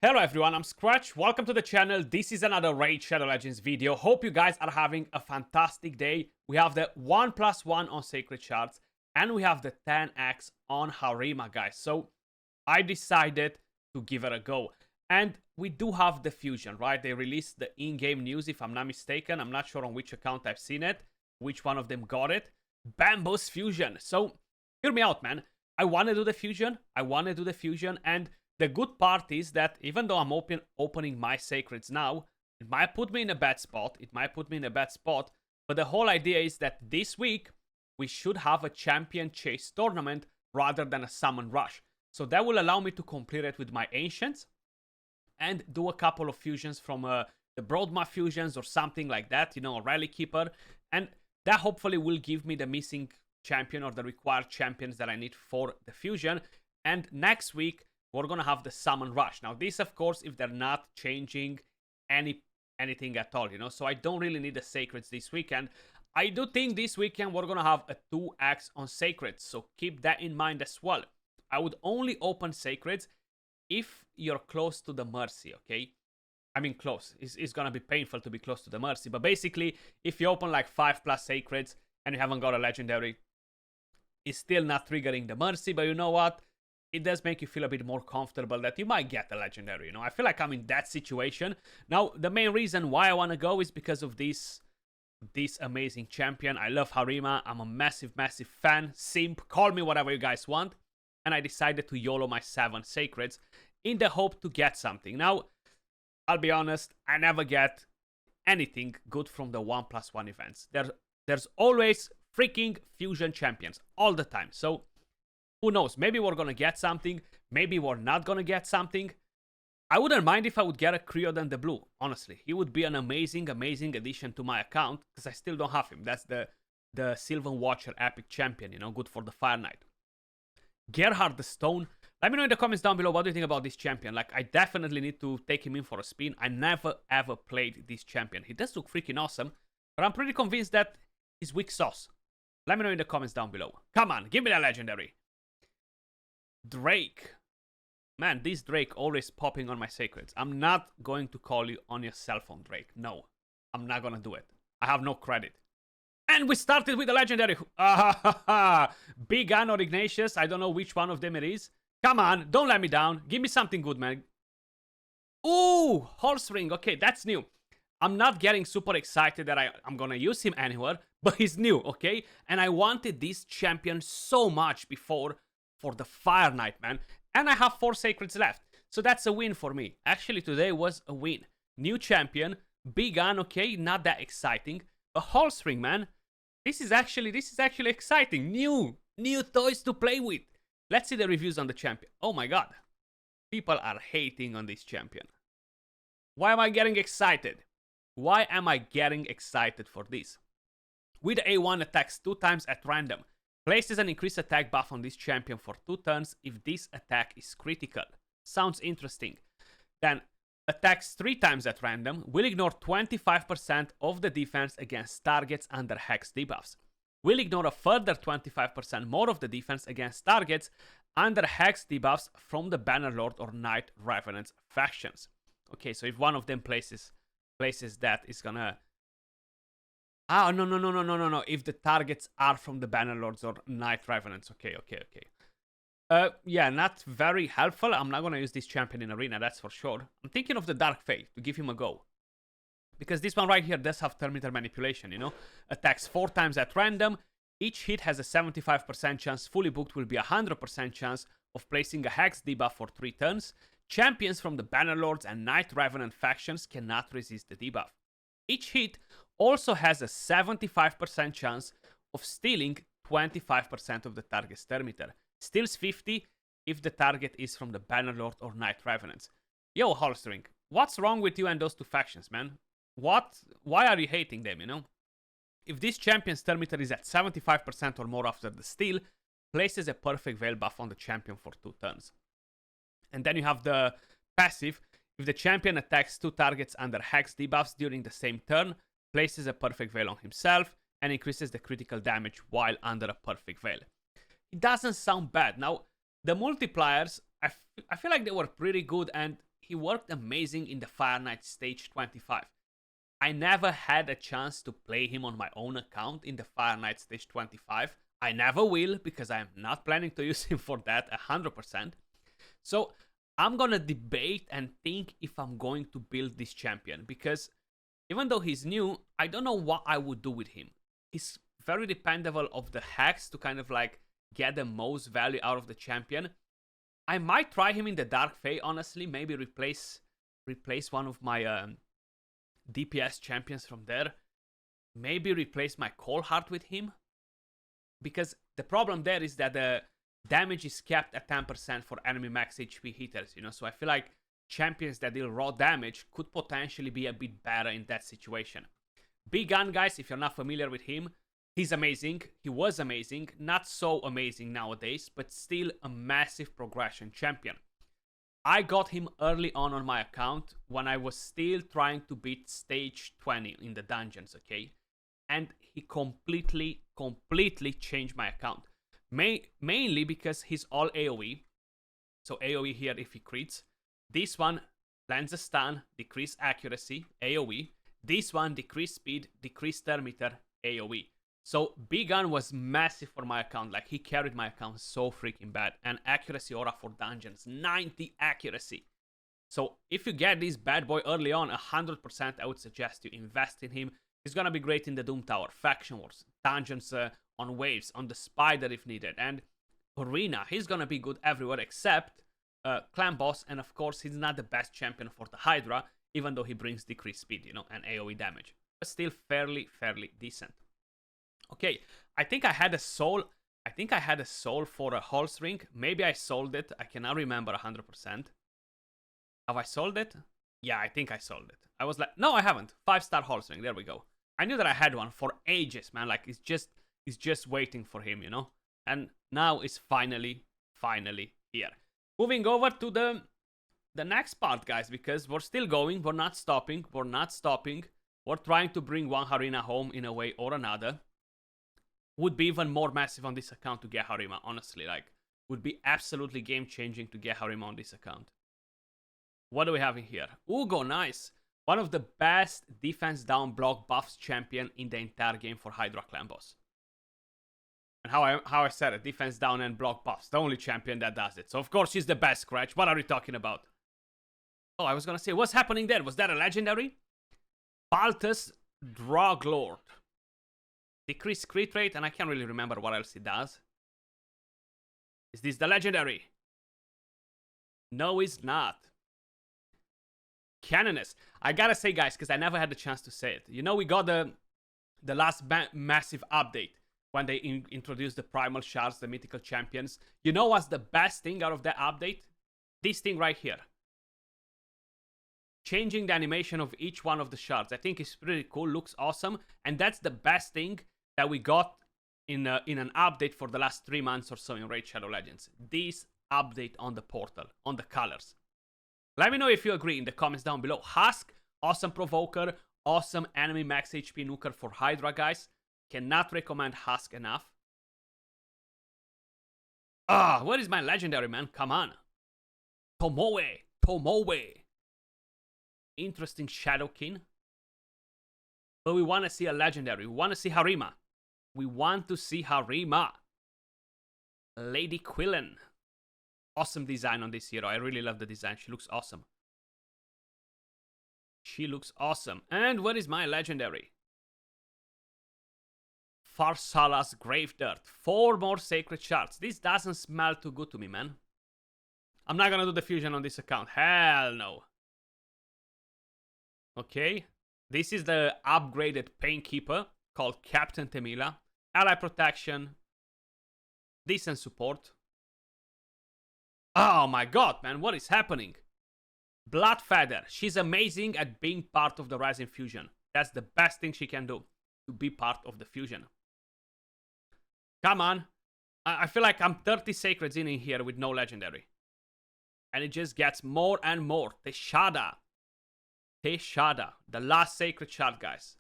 Hello everyone, I'm Skratch. Welcome to the channel. This is another Raid Shadow Legends video. Hope you guys are having a fantastic day. We have the 1+1 on Sacred Shards and we have the 10x on Harima, guys. So I decided to give it a go. And we do have the fusion, right? They released the in-game news, if I'm not mistaken. I'm not sure on which account I've seen it, which one of them got it. Bamboo's fusion. So hear me out, man. I want to do the fusion. And the good part is that even though I'm opening my sacreds now, it might put me in a bad spot. But the whole idea is that this week, we should have a champion chase tournament rather than a summon rush. So that will allow me to complete it with my ancients and do a couple of fusions from the Broadma fusions or something like that, you know, a Rally Keeper. And that hopefully will give me the missing champion or the required champions that I need for the fusion. And next week, we're gonna have the summon rush. Now this, of course, if they're not changing anything at all, you know. So I don't really need the sacreds this weekend. I do think this weekend we're gonna have a 2x on sacreds, so keep that in mind as well. I would only open sacreds if you're close to the mercy, okay? I mean close. It's gonna be painful to be close to the mercy, but basically if you open like 5+ sacreds and you haven't got a legendary, it's still not triggering the mercy, but you know what? It does make you feel a bit more comfortable that you might get a legendary, you know. I feel like I'm in that situation. Now, the main reason why I want to go is because of this amazing champion. I love Harima. I'm a massive, massive fan. Simp, call me whatever you guys want. And I decided to YOLO my 7 sacreds in the hope to get something. Now, I'll be honest, I never get anything good from the 1+1 events. There's always freaking fusion champions all the time. So who knows? Maybe we're gonna get something. Maybe we're not gonna get something. I wouldn't mind if I would get a Creodan the Blue. Honestly, he would be an amazing, amazing addition to my account because I still don't have him. That's the Sylvan Watcher epic champion. You know, good for the Fire Knight. Gerhard the Stone. Let me know in the comments down below what do you think about this champion. Like, I definitely need to take him in for a spin. I never ever played this champion. He does look freaking awesome, but I'm pretty convinced that he's weak sauce. Let me know in the comments down below. Come on, give me that legendary. Drake. Man, this Drake always popping on my sacreds. I'm not going to call you on your cell phone, Drake. No, I'm not gonna do it. I have no credit. And we started with the legendary. Big Gun or Ignatius. I don't know which one of them it is. Come on, don't let me down. Give me something good, man. Ooh, Horse Ring. Okay, that's new. I'm not getting super excited that I'm gonna use him anywhere, but he's new, okay? And I wanted this champion so much before for the Fire Knight, man. And I have 4 sacreds left. So that's a win for me. Actually, today was a win. New champion. Big Gun, okay, not that exciting. A Horse Ring, man. This is actually exciting. New toys to play with. Let's see the reviews on the champion. Oh my god. People are hating on this champion. Why am I getting excited? Why am I getting excited for this? With A1 attacks 2 times at random. Places an increased attack buff on this champion for 2 turns if this attack is critical. Sounds interesting. Then, attacks 3 times at random, will ignore 25% of the defense against targets under hex debuffs. Will ignore a further 25% more of the defense against targets under hex debuffs from the Bannerlord or Knight Revenant factions. Okay, so if one of them places that, it's gonna... Ah, no. If the targets are from the Bannerlords or Knight Revenants. Okay. Yeah, not very helpful. I'm not gonna use this champion in Arena, that's for sure. I'm thinking of the Dark Fate to give him a go. Because this one right here does have Terminator Manipulation, you know? Attacks 4 times at random. Each hit has a 75% chance. Fully booked will be a 100% chance of placing a Hex debuff for 3 turns. Champions from the Bannerlords and Knight Revenant factions cannot resist the debuff. Each hit also has a 75% chance of stealing 25% of the target's Terminator. Steals 50 if the target is from the Bannerlord or Knight Revenants. Yo, Holstring, what's wrong with you and those 2 factions, man? Why are you hating them, you know? If this champion's Terminator is at 75% or more after the steal, places a Perfect Veil buff on the champion for 2 turns. And then you have the passive. If the champion attacks 2 targets under hex debuffs during the same turn, places a Perfect Veil on himself and increases the critical damage while under a Perfect Veil. It doesn't sound bad. Now, the multipliers, I feel like they were pretty good, and he worked amazing in the Fire Knight stage 25. I never had a chance to play him on my own account in the Fire Knight stage 25. I never will, because I am not planning to use him for that 100%. So I'm gonna debate and think if I'm going to build this champion, because even though he's new, I don't know what I would do with him. He's very dependable of the hacks to kind of like get the most value out of the champion. I might try him in the Dark Fae, honestly. Maybe replace one of my DPS champions from there. Maybe replace my Cold Heart with him. Because the problem there is that the damage is capped at 10% for enemy max HP hitters, you know? So I feel like champions that deal raw damage could potentially be a bit better in that situation. Big Gun, guys, if you're not familiar with him, he's amazing. He was amazing. Not so amazing nowadays, but still a massive progression champion. I got him early on my account when I was still trying to beat stage 20 in the dungeons, okay? And he completely changed my account. Mainly because he's all AoE. So AoE here if he crits. This one lands a stun, decrease accuracy, AoE. This one decrease speed, decrease turn meter, AoE. So Big Gun was massive for my account. Like, he carried my account so freaking bad. And accuracy aura for dungeons, 90 accuracy. So if you get this bad boy early on, 100% I would suggest you invest in him. He's gonna be great in the Doom Tower, Faction Wars, dungeons on waves, on the Spider if needed, and Arena. He's gonna be good everywhere except Clan Boss, and of course he's not the best champion for the Hydra, even though he brings decreased speed, you know, and AoE damage. But still fairly decent. Okay, I think I had a soul for a Hulse ring. Maybe I sold it. I cannot remember 100%. Have I sold it? Yeah, I think I sold it. I was like, no, I haven't. 5-star Hulse ring. There we go. I knew that I had one for ages, man. Like, it's just waiting for him, you know? And now it's finally here. Moving over to the next part, guys, because we're still going. We're not stopping. We're trying to bring one Harina home in a way or another. Would be even more massive on this account to get Harima, honestly. Like, would be absolutely game-changing to get Harima on this account. What do we have in here? Ugo, nice. One of the best defense down block buffs champion in the entire game for Hydra Clan Boss. And how I said it, defense down and block buffs. The only champion that does it. So of course she's the best, Skratch. What are you talking about? Oh, I was gonna say, what's happening there? Was that a legendary? Baltus Droglord. Decrease crit rate, and I can't really remember what else it does. Is this the legendary? No, it's not. Canoness. I gotta say, guys, because I never had the chance to say it. You know, we got the last massive update when they introduced the Primal Shards, the mythical champions. You know what's the best thing out of that update? This thing right here. Changing the animation of each one of the shards. I think it's pretty cool, looks awesome. And that's the best thing that we got in an update for the last 3 months or so in Raid Shadow Legends. This update on the portal, on the colors. Let me know if you agree in the comments down below. Husk, awesome provoker, awesome enemy max HP nuker for Hydra, guys. Cannot recommend Husk enough. Ah, where is my legendary, man? Come on. Tomoe. Interesting Shadowkin. But we want to see a legendary. We want to see Harima. Lady Quillen. Awesome design on this hero. I really love the design. She looks awesome. And what is my legendary? Farsala's Grave Dirt. 4 more sacred shards. This doesn't smell too good to me, man. I'm not gonna do the fusion on this account. Hell no. Okay. This is the upgraded Painkeeper called Captain Temila. Ally protection. Decent support. Oh my god, man. What is happening? Bloodfeather. She's amazing at being part of the Rising Fusion. That's the best thing she can do. To be part of the fusion. Come on. I feel like I'm 30 sacreds in here with no legendary. And it just gets more and more. Teshada. The last sacred shard, guys.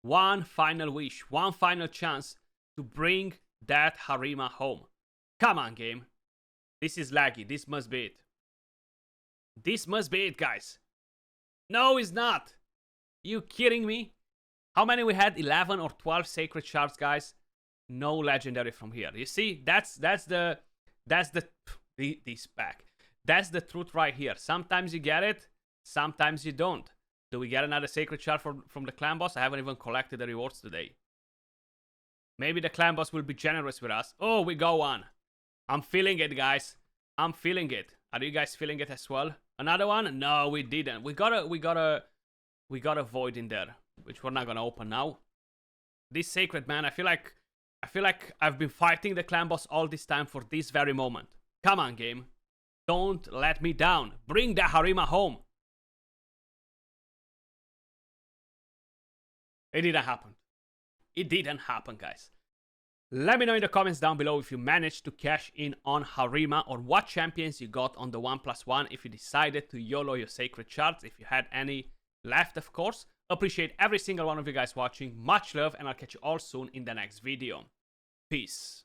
One final wish. One final chance to bring that Harima home. Come on, game. This is laggy. This must be it. This must be it, guys. No, it's not. You kidding me? How many we had? 11 or 12 sacred shards, guys. No legendary from here. You see, that's the this pack. That's the truth right here. Sometimes you get it, sometimes you don't. Do we get another sacred shard from the clan boss? I haven't even collected the rewards today. Maybe the clan boss will be generous with us. Oh, we go on. I'm feeling it, guys. I'm feeling it. Are you guys feeling it as well? Another one? No, we didn't. We got a void in there, which we're not gonna open now. This sacred, man, I feel like I've been fighting the clan boss all this time for this very moment. Come on, game. Don't let me down. Bring the Harima home. It didn't happen. It didn't happen, guys. Let me know in the comments down below if you managed to cash in on Harima or what champions you got on the 1+1, if you decided to YOLO your sacred shards, if you had any left, of course. Appreciate every single one of you guys watching. Much love, and I'll catch you all soon in the next video. Peace.